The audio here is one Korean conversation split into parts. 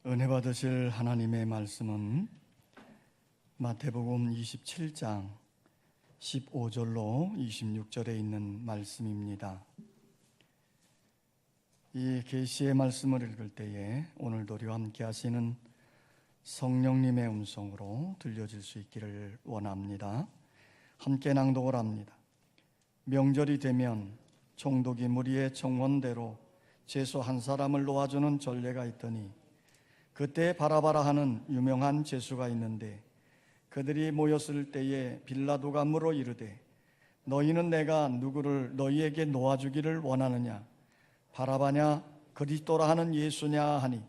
은혜 받으실 하나님의 말씀은 마태복음 27장 15절로 26절에 있는 말씀입니다. 이 계시의 말씀을 읽을 때에 오늘도 우리와 함께 하시는 성령님의 음성으로 들려질 수 있기를 원합니다. 함께 낭독을 합니다. 명절이 되면 총독이 무리의 청원대로 죄수 한 사람을 놓아주는 전례가 있더니 그때 바라바라 하는 유명한 죄수가 있는데 그들이 모였을 때에 빌라도가 물어 이르되 너희는 내가 누구를 너희에게 놓아주기를 원하느냐? 바라바냐 그리스도라 하는 예수냐 하니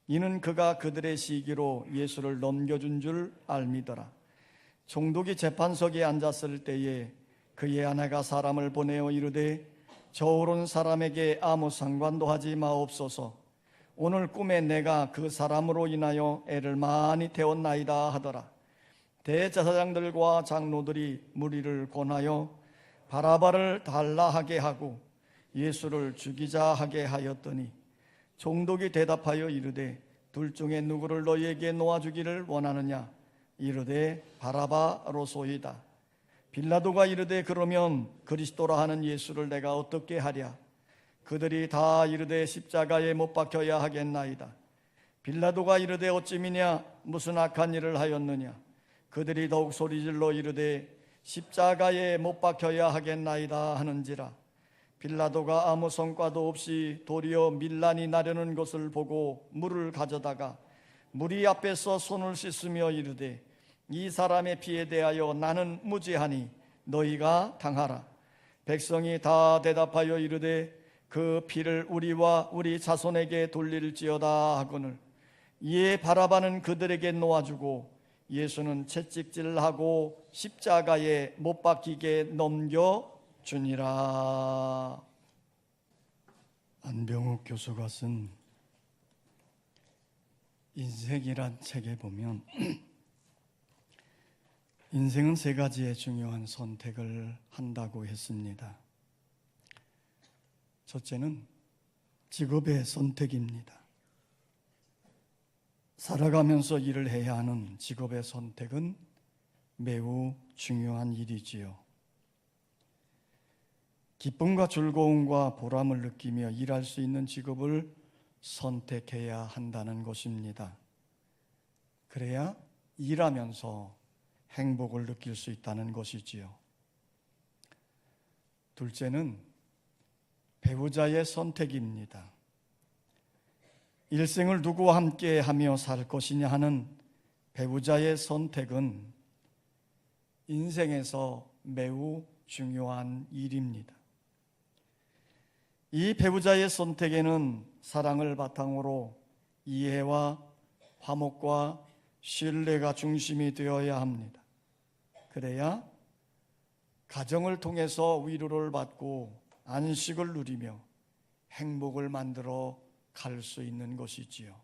이는 그가 그들의 시기로 예수를 넘겨준 줄 알미더라. 총독이 재판석에 앉았을 때에 그의 아내가 사람을 보내어 이르되 저 오른 사람에게 아무 상관도 하지 마옵소서. 오늘 꿈에 내가 그 사람으로 인하여 애를 많이 태웠나이다 하더라. 대제사장들과 장로들이 무리를 권하여 바라바를 달라 하게 하고 예수를 죽이자 하게 하였더니 총독이 대답하여 이르되 둘 중에 누구를 너희에게 놓아주기를 원하느냐? 이르되 바라바로소이다. 빌라도가 이르되 그러면 그리스도라 하는 예수를 내가 어떻게 하랴? 그들이 다 이르되 십자가에 못 박혀야 하겠나이다. 빌라도가 이르되 어찌미냐 무슨 악한 일을 하였느냐? 그들이 더욱 소리질러 이르되 십자가에 못 박혀야 하겠나이다 하는지라. 빌라도가 아무 성과도 없이 도리어 밀란이 나려는 것을 보고 물을 가져다가 무리 앞에서 손을 씻으며 이르되 이 사람의 피에 대하여 나는 무죄하니 너희가 당하라. 백성이 다 대답하여 이르되 그 피를 우리와 우리 자손에게 돌릴지어다 하거늘 이에 바라바는 그들에게 놓아주고 예수는 채찍질하고 십자가에 못 박히게 넘겨주니라. 안병욱 교수가 쓴 인생이란 책에 보면 인생은 세 가지의 중요한 선택을 한다고 했습니다. 첫째는 직업의 선택입니다. 살아가면서 일을 해야 하는 직업의 선택은 매우 중요한 일이지요. 기쁨과 즐거움과 보람을 느끼며 일할 수 있는 직업을 선택해야 한다는 것입니다. 그래야 일하면서 행복을 느낄 수 있다는 것이지요. 둘째는 배우자의 선택입니다. 일생을 누구와 함께 하며 살 것이냐 하는 배우자의 선택은 인생에서 매우 중요한 일입니다. 이 배우자의 선택에는 사랑을 바탕으로 이해와 화목과 신뢰가 중심이 되어야 합니다. 그래야 가정을 통해서 위로를 받고 안식을 누리며 행복을 만들어 갈 수 있는 것이지요.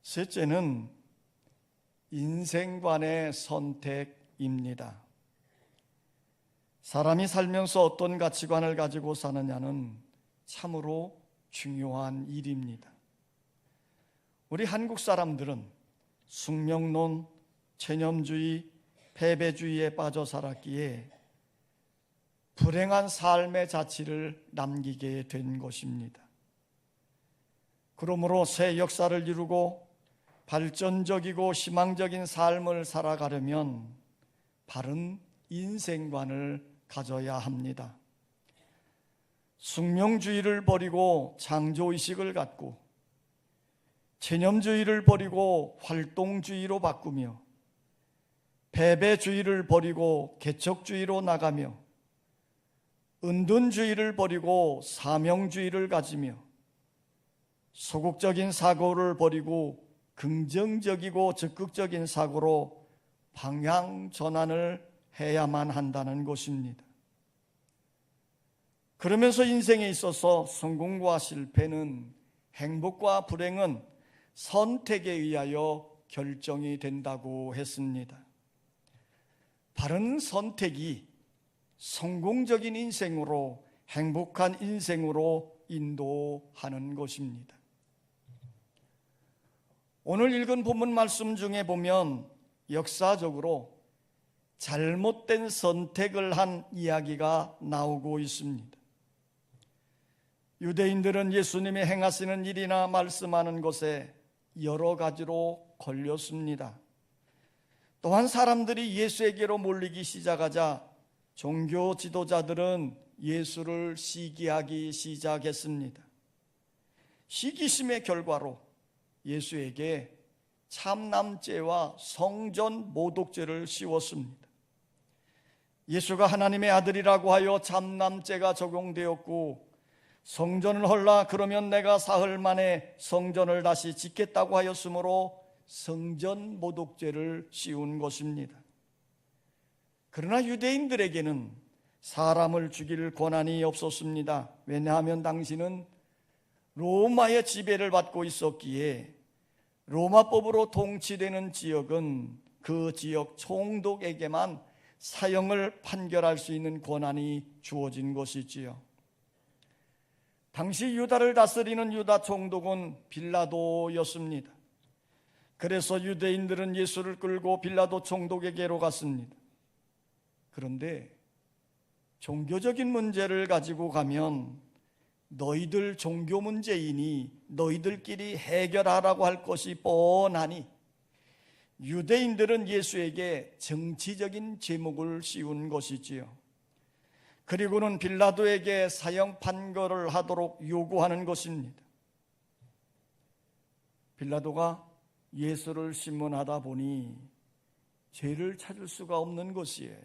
셋째는 인생관의 선택입니다. 사람이 살면서 어떤 가치관을 가지고 사느냐는 참으로 중요한 일입니다. 우리 한국 사람들은 숙명론, 체념주의, 패배주의에 빠져 살았기에 불행한 삶의 자취를 남기게 된 것입니다. 그러므로 새 역사를 이루고 발전적이고 희망적인 삶을 살아가려면 바른 인생관을 가져야 합니다. 숙명주의를 버리고 창조의식을 갖고 체념주의를 버리고 활동주의로 바꾸며 패배주의를 버리고 개척주의로 나가며 은둔주의를 버리고 사명주의를 가지며 소극적인 사고를 버리고 긍정적이고 적극적인 사고로 방향 전환을 해야만 한다는 것입니다. 그러면서 인생에 있어서 성공과 실패는, 행복과 불행은 선택에 의하여 결정이 된다고 했습니다. 바른 선택이 성공적인 인생으로, 행복한 인생으로 인도하는 것입니다. 오늘 읽은 본문 말씀 중에 보면 역사적으로 잘못된 선택을 한 이야기가 나오고 있습니다. 유대인들은 예수님이 행하시는 일이나 말씀하는 것에 여러 가지로 걸렸습니다. 또한 사람들이 예수에게로 몰리기 시작하자 종교 지도자들은 예수를 시기하기 시작했습니다. 시기심의 결과로 예수에게 참남죄와 성전 모독죄를 씌웠습니다. 예수가 하나님의 아들이라고 하여 참남죄가 적용되었고, 성전을 헐라 그러면 내가 사흘 만에 성전을 다시 짓겠다고 하였으므로 성전 모독죄를 씌운 것입니다. 그러나 유대인들에게는 사람을 죽일 권한이 없었습니다. 왜냐하면 당시는 로마의 지배를 받고 있었기에 로마법으로 통치되는 지역은 그 지역 총독에게만 사형을 판결할 수 있는 권한이 주어진 것이지요. 당시 유다를 다스리는 유다 총독은 빌라도였습니다. 그래서 유대인들은 예수를 끌고 빌라도 총독에게로 갔습니다. 그런데 종교적인 문제를 가지고 가면 너희들 종교 문제이니 너희들끼리 해결하라고 할 것이 뻔하니 유대인들은 예수에게 정치적인 제목을 씌운 것이지요. 그리고는 빌라도에게 사형 판결을 하도록 요구하는 것입니다. 빌라도가 예수를 신문하다 보니 죄를 찾을 수가 없는 것이에요.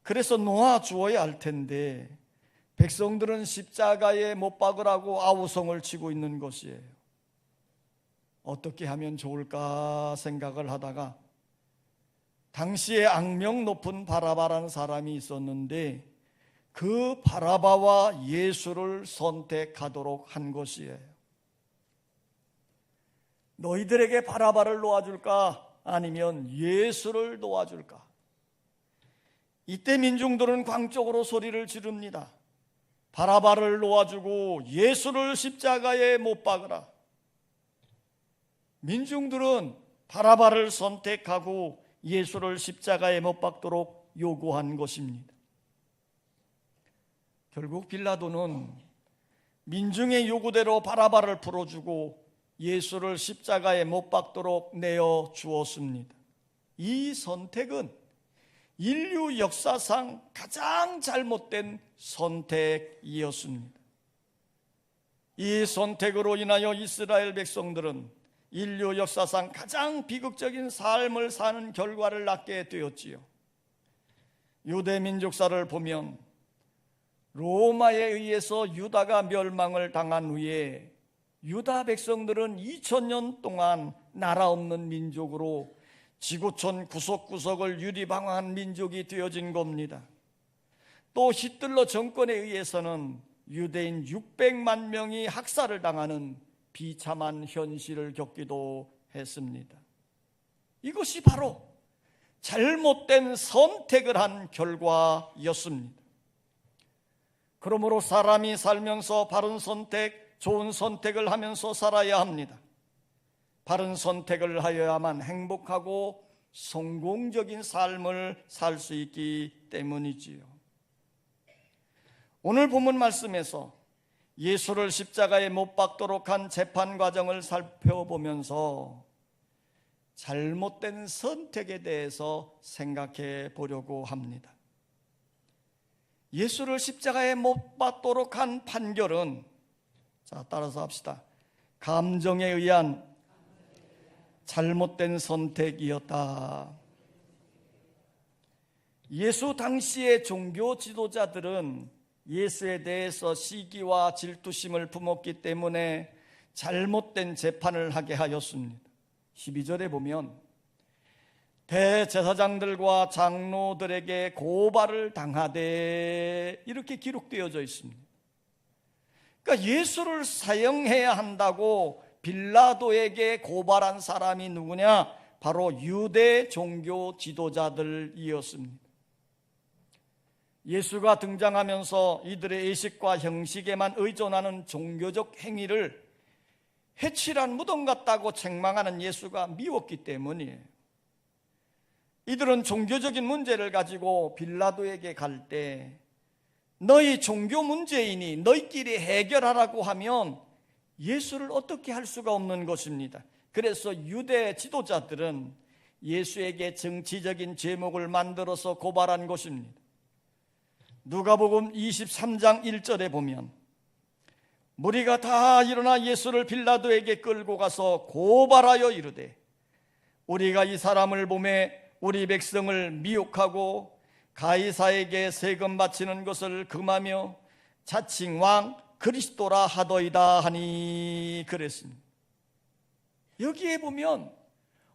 그래서 놓아주어야 할 텐데 백성들은 십자가에 못 박으라고 아우성을 치고 있는 것이에요. 어떻게 하면 좋을까 생각을 하다가 당시에 악명 높은 바라바라는 사람이 있었는데 그 바라바와 예수를 선택하도록 한 것이에요. 너희들에게 바라바를 놓아줄까? 아니면 예수를 놓아줄까? 이때 민중들은 광적으로 소리를 지릅니다. 바라바를 놓아주고 예수를 십자가에 못 박으라. 민중들은 바라바를 선택하고 예수를 십자가에 못 박도록 요구한 것입니다. 결국 빌라도는 민중의 요구대로 바라바를 풀어주고 예수를 십자가에 못 박도록 내어 주었습니다. 이 선택은 인류 역사상 가장 잘못된 선택이었습니다. 이 선택으로 인하여 이스라엘 백성들은 인류 역사상 가장 비극적인 삶을 사는 결과를 낳게 되었지요. 유대 민족사를 보면 로마에 의해서 유다가 멸망을 당한 후에 유다 백성들은 2000년 동안 나라 없는 민족으로 지구촌 구석구석을 유리방황한 민족이 되어진 겁니다. 또 히틀러 정권에 의해서는 유대인 600만 명이 학살을 당하는 비참한 현실을 겪기도 했습니다. 이것이 바로 잘못된 선택을 한 결과였습니다. 그러므로 사람이 살면서 바른 선택, 좋은 선택을 하면서 살아야 합니다. 바른 선택을 하여야만 행복하고 성공적인 삶을 살 수 있기 때문이지요. 오늘 본문 말씀에서 예수를 십자가에 못 박도록 한 재판 과정을 살펴보면서 잘못된 선택에 대해서 생각해 보려고 합니다. 예수를 십자가에 못 박도록 한 판결은, 자, 따라서 합시다. 감정에 의한 잘못된 선택이었다. 예수 당시의 종교 지도자들은 예수에 대해서 시기와 질투심을 품었기 때문에 잘못된 재판을 하게 하였습니다. 12절에 보면 대제사장들과 장로들에게 고발을 당하되 이렇게 기록되어져 있습니다. 그러니까 예수를 사형해야 한다고 빌라도에게 고발한 사람이 누구냐? 바로 유대 종교 지도자들이었습니다. 예수가 등장하면서 이들의 의식과 형식에만 의존하는 종교적 행위를 해칠한 무덤 같다고 책망하는 예수가 미웠기 때문이에요. 이들은 종교적인 문제를 가지고 빌라도에게 갈 때 너희 종교 문제이니 너희끼리 해결하라고 하면 예수를 어떻게 할 수가 없는 것입니다. 그래서 유대 지도자들은 예수에게 정치적인 제목을 만들어서 고발한 것입니다. 누가복음 23장 1절에 보면 무리가 다 일어나 예수를 빌라도에게 끌고 가서 고발하여 이르되 우리가 이 사람을 보매 우리 백성을 미혹하고 가이사에게 세금 바치는 것을 금하며 자칭 왕 그리스도라 하더이다 하니 그랬습니다. 여기에 보면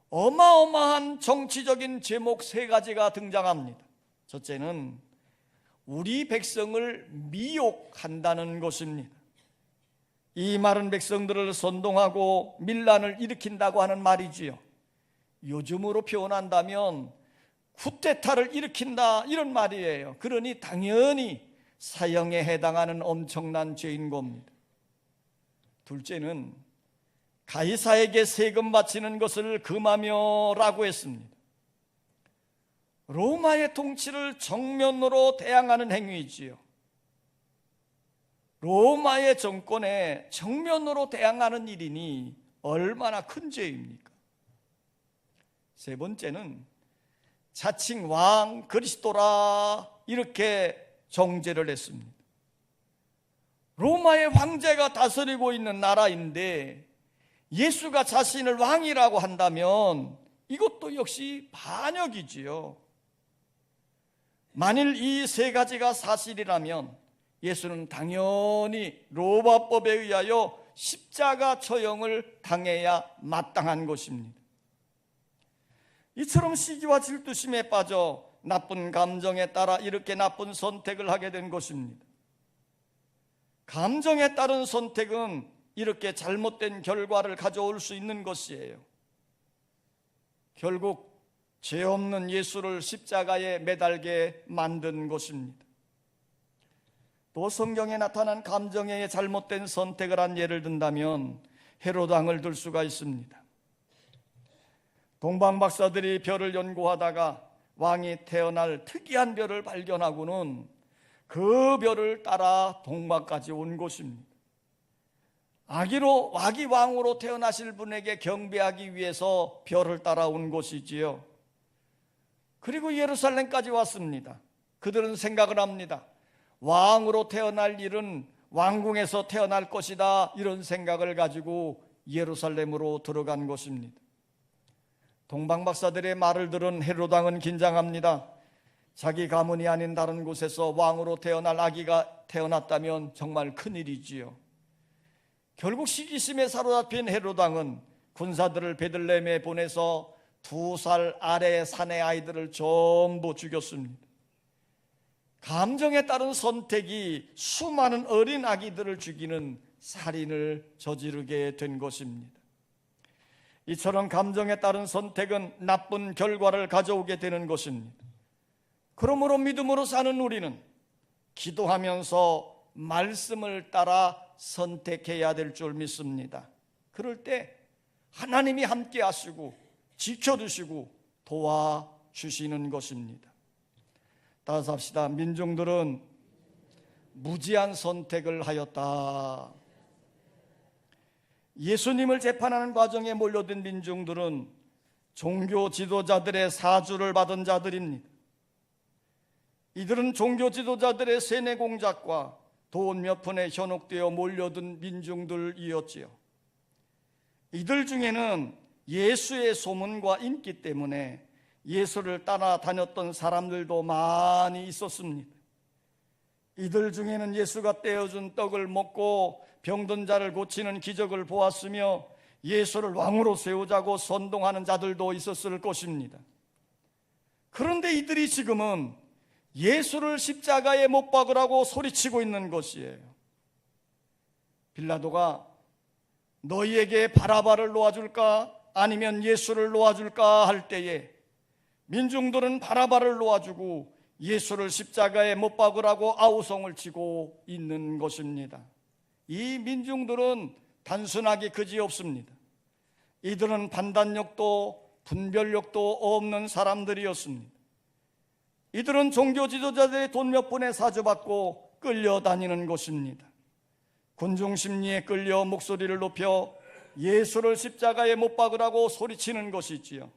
어마어마한 정치적인 제목 세 가지가 등장합니다. 첫째는 우리 백성을 미혹한다는 것입니다. 이 많은 백성들을 선동하고 밀란을 일으킨다고 하는 말이지요. 요즘으로 표현한다면 쿠데타를 일으킨다 이런 말이에요. 그러니 당연히 사형에 해당하는 엄청난 죄인 겁니다. 둘째는 가이사에게 세금 바치는 것을 금하며 라고 했습니다. 로마의 통치를 정면으로 대항하는 행위이지요. 로마의 정권에 정면으로 대항하는 일이니 얼마나 큰 죄입니까? 세 번째는 자칭 왕 그리스도라 이렇게 정죄를 했습니다. 로마의 황제가 다스리고 있는 나라인데 예수가 자신을 왕이라고 한다면 이것도 역시 반역이지요. 만일 이 세 가지가 사실이라면 예수는 당연히 로마법에 의하여 십자가 처형을 당해야 마땅한 것입니다. 이처럼 시기와 질투심에 빠져 나쁜 감정에 따라 이렇게 나쁜 선택을 하게 된 것입니다. 감정에 따른 선택은 이렇게 잘못된 결과를 가져올 수 있는 것이에요. 결국 죄 없는 예수를 십자가에 매달게 만든 것입니다. 또 성경에 나타난 감정에 잘못된 선택을 한 예를 든다면 헤롯 왕을 들 수가 있습니다. 동방 박사들이 별을 연구하다가 왕이 태어날 특이한 별을 발견하고는 그 별을 따라 동방까지 온 것입니다. 아기 왕으로 태어나실 분에게 경배하기 위해서 별을 따라온 것이지요. 그리고 예루살렘까지 왔습니다. 그들은 생각을 합니다. 왕으로 태어날 일은 왕궁에서 태어날 것이다 이런 생각을 가지고 예루살렘으로 들어간 것입니다. 동방박사들의 말을 들은 헤롯 왕은 긴장합니다. 자기 가문이 아닌 다른 곳에서 왕으로 태어날 아기가 태어났다면 정말 큰일이지요. 결국 시기심에 사로잡힌 헤롯 왕은 군사들을 베들레헴에 보내서 2살 아래 산의 아이들을 전부 죽였습니다. 감정에 따른 선택이 수많은 어린 아기들을 죽이는 살인을 저지르게 된 것입니다. 이처럼 감정에 따른 선택은 나쁜 결과를 가져오게 되는 것입니다. 그러므로 믿음으로 사는 우리는 기도하면서 말씀을 따라 선택해야 될 줄 믿습니다. 그럴 때 하나님이 함께 하시고 지켜주시고 도와주시는 것입니다. 따라서 합시다. 민중들은 무지한 선택을 하였다. 예수님을 재판하는 과정에 몰려든 민중들은 종교 지도자들의 사주를 받은 자들입니다. 이들은 종교 지도자들의 세뇌 공작과 돈 몇 푼에 현혹되어 몰려든 민중들이었지요. 이들 중에는 예수의 소문과 인기 때문에 예수를 따라다녔던 사람들도 많이 있었습니다. 이들 중에는 예수가 떼어준 떡을 먹고 병든 자를 고치는 기적을 보았으며 예수를 왕으로 세우자고 선동하는 자들도 있었을 것입니다. 그런데 이들이 지금은 예수를 십자가에 못 박으라고 소리치고 있는 것이에요. 빌라도가 너희에게 바라바를 놓아줄까 아니면 예수를 놓아줄까 할 때에 민중들은 바라바를 놓아주고 예수를 십자가에 못 박으라고 아우성을 치고 있는 것입니다. 이 민중들은 단순하기 그지없습니다. 이들은 판단력도 분별력도 없는 사람들이었습니다. 이들은 종교 지도자들의 돈 몇 푼에 사주받고 끌려다니는 것입니다. 군중 심리에 끌려 목소리를 높여 예수를 십자가에 못 박으라고 소리치는 것이지요.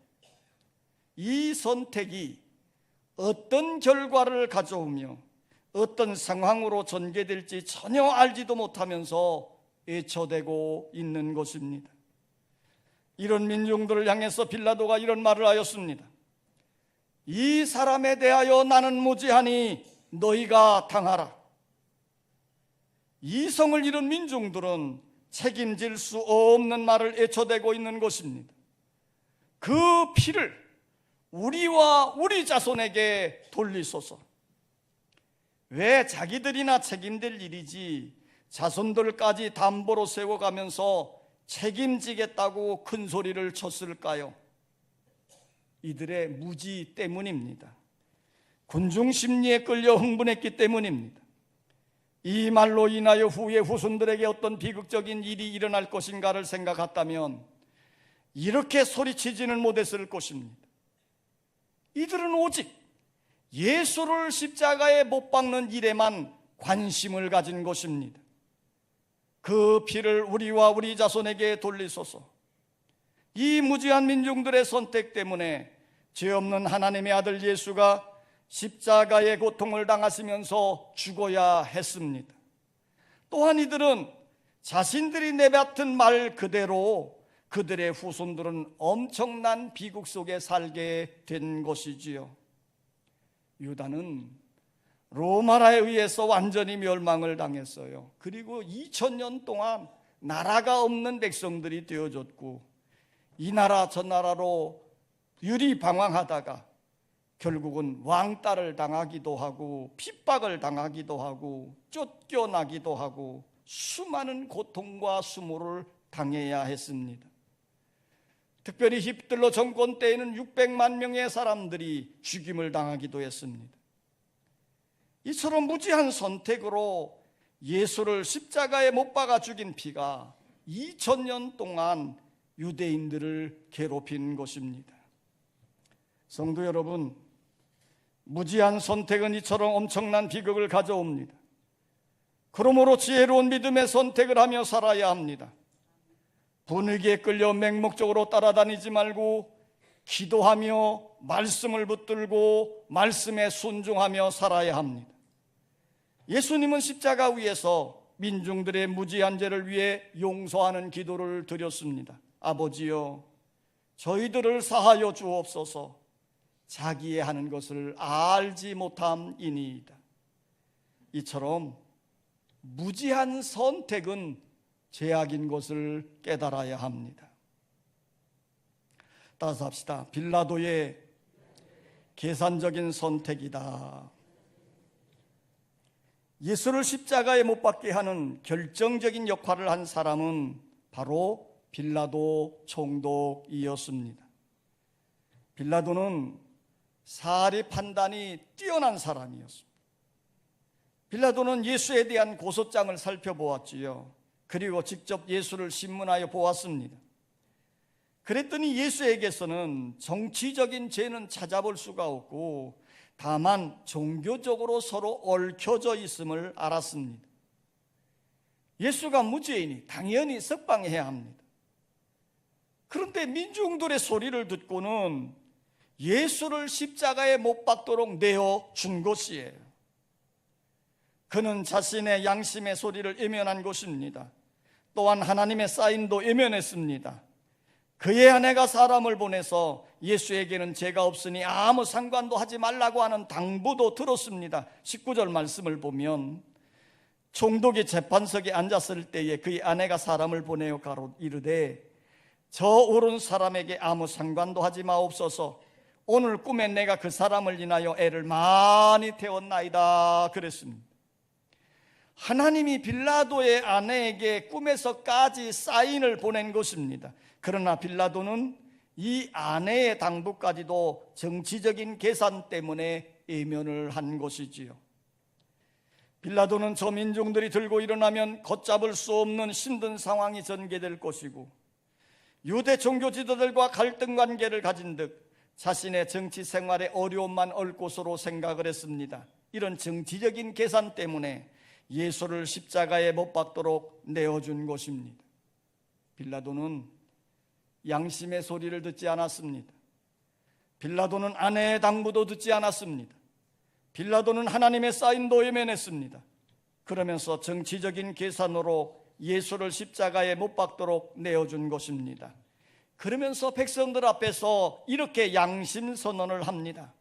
이 선택이 어떤 결과를 가져오며 어떤 상황으로 전개될지 전혀 알지도 못하면서 애처대고 있는 것입니다. 이런 민중들을 향해서 빌라도가 이런 말을 하였습니다. 이 사람에 대하여 나는 무지하니 너희가 당하라. 이성을 잃은 민중들은 책임질 수 없는 말을 애쳐대고 있는 것입니다. 그 피를 우리와 우리 자손에게 돌리소서. 왜 자기들이나 책임질 일이지 자손들까지 담보로 세워가면서 책임지겠다고 큰 소리를 쳤을까요? 이들의 무지 때문입니다. 군중 심리에 끌려 흥분했기 때문입니다. 이 말로 인하여 후에 후손들에게 어떤 비극적인 일이 일어날 것인가를 생각했다면 이렇게 소리치지는 못했을 것입니다. 이들은 오직 예수를 십자가에 못 박는 일에만 관심을 가진 것입니다. 그 피를 우리와 우리 자손에게 돌리소서. 이 무지한 민중들의 선택 때문에 죄 없는 하나님의 아들 예수가 십자가의 고통을 당하시면서 죽어야 했습니다. 또한 이들은 자신들이 내뱉은 말 그대로 그들의 후손들은 엄청난 비극 속에 살게 된 것이지요. 유다는 로마에 의해서 완전히 멸망을 당했어요. 그리고 2000년 동안 나라가 없는 백성들이 되어졌고 이 나라 저 나라로 유리방황하다가 결국은 왕따를 당하기도 하고 핍박을 당하기도 하고 쫓겨나기도 하고 수많은 고통과 수모를 당해야 했습니다. 특별히 히틀러 정권 때에는 600만 명의 사람들이 죽임을 당하기도 했습니다. 이처럼 무지한 선택으로 예수를 십자가에 못 박아 죽인 피가 2000년 동안 유대인들을 괴롭힌 것입니다. 성도 여러분, 무지한 선택은 이처럼 엄청난 비극을 가져옵니다. 그러므로 지혜로운 믿음의 선택을 하며 살아야 합니다. 분위기에 끌려 맹목적으로 따라다니지 말고 기도하며 말씀을 붙들고 말씀에 순종하며 살아야 합니다. 예수님은 십자가 위에서 민중들의 무지한 죄를 위해 용서하는 기도를 드렸습니다. 아버지여, 저희들을 사하여 주옵소서. 자기의 하는 것을 알지 못함이니이다. 이처럼 무지한 선택은 죄악인 것을 깨달아야 합니다. 따라서 합시다. 빌라도의 계산적인 선택이다. 예수를 십자가에 못 박게 하는 결정적인 역할을 한 사람은 바로 빌라도 총독이었습니다. 빌라도는 사리 판단이 뛰어난 사람이었습니다. 빌라도는 예수에 대한 고소장을 살펴보았지요. 그리고 직접 예수를 신문하여 보았습니다. 그랬더니 예수에게서는 정치적인 죄는 찾아볼 수가 없고 다만 종교적으로 서로 얽혀져 있음을 알았습니다. 예수가 무죄이니 당연히 석방해야 합니다. 그런데 민중들의 소리를 듣고는 예수를 십자가에 못 박도록 내어 준 것이에요. 그는 자신의 양심의 소리를 외면한 것입니다. 또한 하나님의 사인도 외면했습니다. 그의 아내가 사람을 보내서 예수에게는 죄가 없으니 아무 상관도 하지 말라고 하는 당부도 들었습니다. 19절 말씀을 보면 총독이 재판석에 앉았을 때에 그의 아내가 사람을 보내어 가로 이르되 저 오른 사람에게 아무 상관도 하지 마옵소서. 오늘 꿈에 내가 그 사람을 인하여 애를 많이 태웠나이다 그랬습니다. 하나님이 빌라도의 아내에게 꿈에서까지 사인을 보낸 것입니다. 그러나 빌라도는 이 아내의 당부까지도 정치적인 계산 때문에 외면을 한 것이지요. 빌라도는 저 민중들이 들고 일어나면 걷잡을 수 없는 힘든 상황이 전개될 것이고, 유대 종교 지도들과 갈등 관계를 가진 듯 자신의 정치 생활에 어려움만 올 것으로 생각을 했습니다. 이런 정치적인 계산 때문에 예수를 십자가에 못 박도록 내어준 것입니다. 빌라도는 양심의 소리를 듣지 않았습니다. 빌라도는 아내의 당부도 듣지 않았습니다. 빌라도는 하나님의 사인도 외면했습니다. 그러면서 정치적인 계산으로 예수를 십자가에 못 박도록 내어준 것입니다. 그러면서 백성들 앞에서 이렇게 양심 선언을 합니다.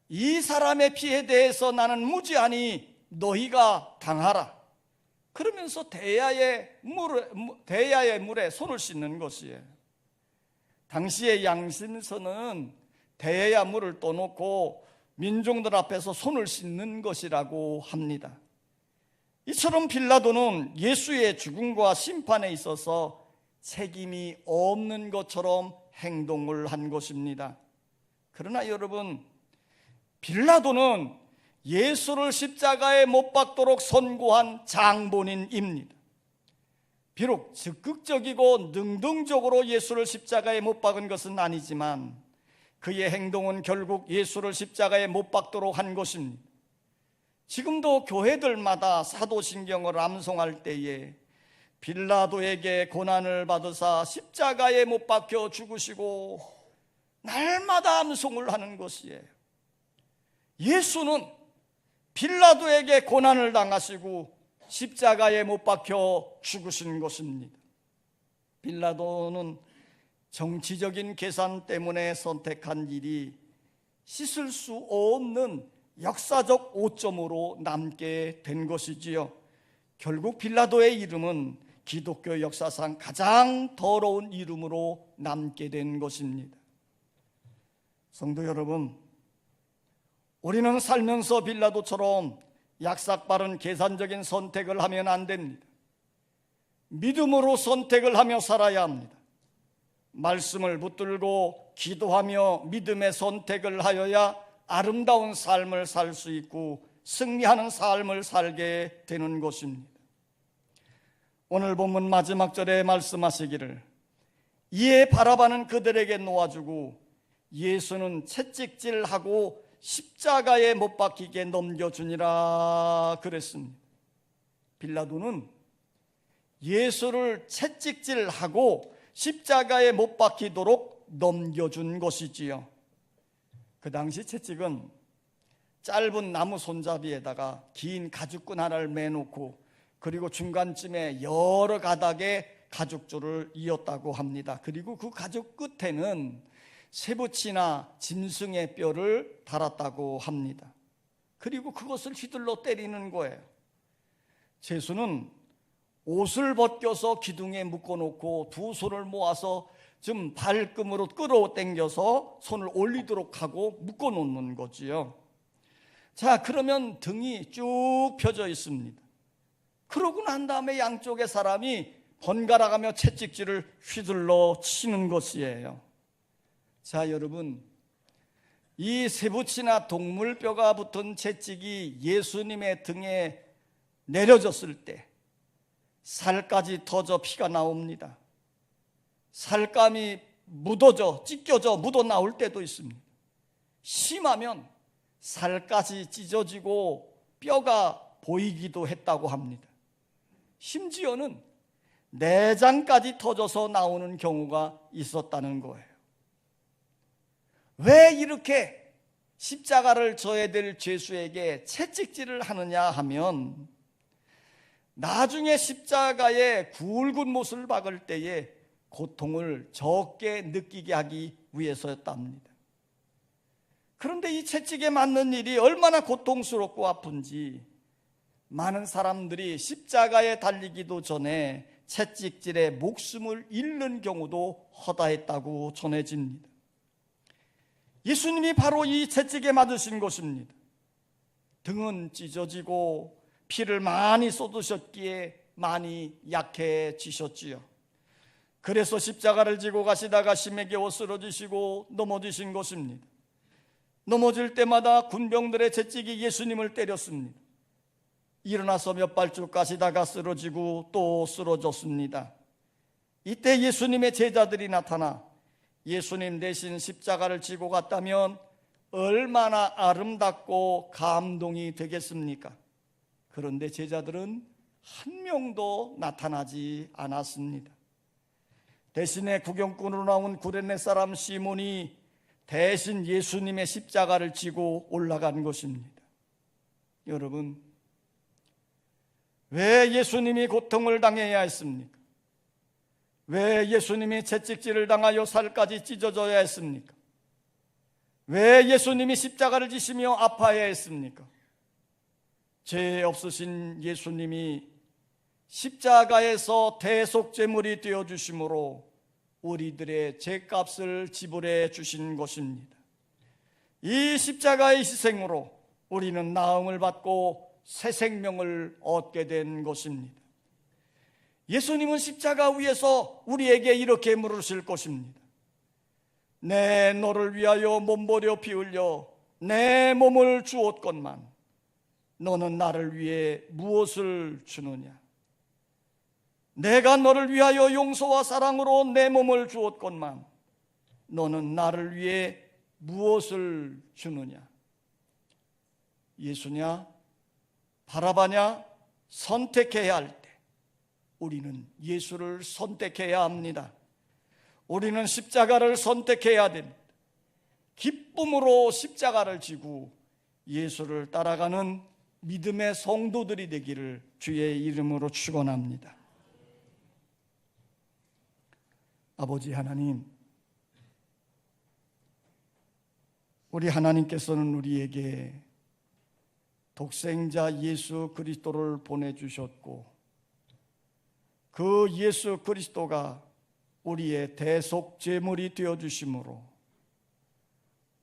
이 사람의 피에 대해서 나는 무지하니 너희가 당하라. 그러면서 대야의 물에 손을 씻는 것이에요. 당시의 양심 선언은 대야 물을 떠놓고 민중들 앞에서 손을 씻는 것이라고 합니다. 이처럼 빌라도는 예수의 죽음과 심판에 있어서 책임이 없는 것처럼 행동을 한 것입니다. 그러나 여러분, 빌라도는 예수를 십자가에 못 박도록 선고한 장본인입니다. 비록 적극적이고 능동적으로 예수를 십자가에 못 박은 것은 아니지만 그의 행동은 결국 예수를 십자가에 못 박도록 한 것입니다. 지금도 교회들마다 사도신경을 암송할 때에 빌라도에게 고난을 받으사 십자가에 못 박혀 죽으시고 날마다 암송을 하는 것이에요. 예수는 빌라도에게 고난을 당하시고 십자가에 못 박혀 죽으신 것입니다. 빌라도는 정치적인 계산 때문에 선택한 일이 씻을 수 없는 역사적 오점으로 남게 된 것이지요. 결국 빌라도의 이름은 기독교 역사상 가장 더러운 이름으로 남게 된 것입니다. 성도 여러분, 우리는 살면서 빌라도처럼 약삭빠른 계산적인 선택을 하면 안 됩니다. 믿음으로 선택을 하며 살아야 합니다. 말씀을 붙들고 기도하며 믿음의 선택을 하여야 아름다운 삶을 살 수 있고 승리하는 삶을 살게 되는 것입니다. 오늘 본문 마지막 절에 말씀하시기를 이에 바라바는 그들에게 놓아주고 예수는 채찍질하고 십자가에 못 박히게 넘겨주니라 그랬습니다. 빌라도는 예수를 채찍질하고 십자가에 못 박히도록 넘겨준 것이지요. 그 당시 채찍은 짧은 나무 손잡이에다가 긴 가죽끈 하나를 매놓고 그리고 중간쯤에 여러 가닥의 가죽줄을 이었다고 합니다. 그리고 그 가죽 끝에는 쇠붙이나 짐승의 뼈를 달았다고 합니다. 그리고 그것을 휘둘러 때리는 거예요. 제수는 옷을 벗겨서 기둥에 묶어놓고 두 손을 모아서 좀 발금으로 끌어당겨서 손을 올리도록 하고 묶어놓는 거지요. 자, 그러면 등이 쭉 펴져 있습니다. 그러고 난 다음에 양쪽의 사람이 번갈아가며 채찍질을 휘둘러 치는 것이에요. 자, 여러분, 이 쇠붙이나 동물뼈가 붙은 채찍이 예수님의 등에 내려졌을 때 살까지 터져 피가 나옵니다. 살감이 묻어져 찢겨져 묻어 나올 때도 있습니다. 심하면 살까지 찢어지고 뼈가 보이기도 했다고 합니다. 심지어는 내장까지 터져서 나오는 경우가 있었다는 거예요. 왜 이렇게 십자가를 져야 될 죄수에게 채찍질을 하느냐 하면 나중에 십자가에 굵은 못을 박을 때에 고통을 적게 느끼게 하기 위해서였답니다. 그런데 이 채찍에 맞는 일이 얼마나 고통스럽고 아픈지 많은 사람들이 십자가에 달리기도 전에 채찍질에 목숨을 잃는 경우도 허다했다고 전해집니다. 예수님이 바로 이 채찍에 맞으신 것입니다. 등은 찢어지고 피를 많이 쏟으셨기에 많이 약해지셨지요. 그래서 십자가를 지고 가시다가 심하게 겨워 쓰러지시고 넘어지신 것입니다. 넘어질 때마다 군병들의 채찍이 예수님을 때렸습니다. 일어나서 몇 발쭉 가시다가 쓰러지고 또 쓰러졌습니다. 이때 예수님의 제자들이 나타나 예수님 대신 십자가를 지고 갔다면 얼마나 아름답고 감동이 되겠습니까? 그런데 제자들은 한 명도 나타나지 않았습니다. 대신에 구경꾼으로 나온 구레네 사람 시몬이 대신 예수님의 십자가를 지고 올라간 것입니다. 여러분, 왜 예수님이 고통을 당해야 했습니까? 왜 예수님이 채찍질을 당하여 살까지 찢어져야 했습니까? 왜 예수님이 십자가를 지시며 아파해야 했습니까? 죄 없으신 예수님이 십자가에서 대속제물이 되어주심으로 우리들의 죄값을 지불해 주신 것입니다. 이 십자가의 희생으로 우리는 나음을 받고 새 생명을 얻게 된 것입니다. 예수님은 십자가 위에서 우리에게 이렇게 물으실 것입니다. 내 너를 위하여 몸버려 피 흘려 내 몸을 주었건만 너는 나를 위해 무엇을 주느냐? 내가 너를 위하여 용서와 사랑으로 내 몸을 주었건만 너는 나를 위해 무엇을 주느냐? 예수냐? 바라바냐? 선택해야 할 때 우리는 예수를 선택해야 합니다. 우리는 십자가를 선택해야 됩니다. 기쁨으로 십자가를 지고 예수를 따라가는 믿음의 성도들이 되기를 주의 이름으로 축원합니다. 아버지 하나님, 우리 하나님께서는 우리에게 독생자 예수 그리스도를 보내주셨고 그 예수 그리스도가 우리의 대속제물이 되어주심으로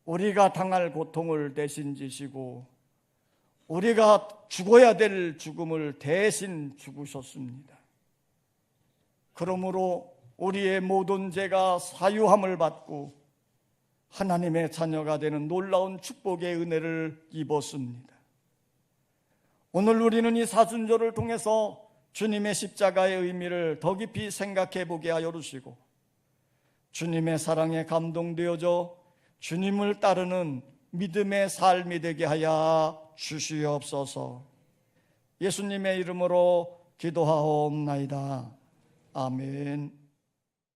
우리가 당할 고통을 대신 지시고 우리가 죽어야 될 죽음을 대신 죽으셨습니다. 그러므로 우리의 모든 죄가 사유함을 받고 하나님의 자녀가 되는 놀라운 축복의 은혜를 입었습니다. 오늘 우리는 이 사순절을 통해서 주님의 십자가의 의미를 더 깊이 생각해 보게 하여 주시고 주님의 사랑에 감동되어져 주님을 따르는 믿음의 삶이 되게 하여 주시옵소서. 예수님의 이름으로 기도하옵나이다. 아멘.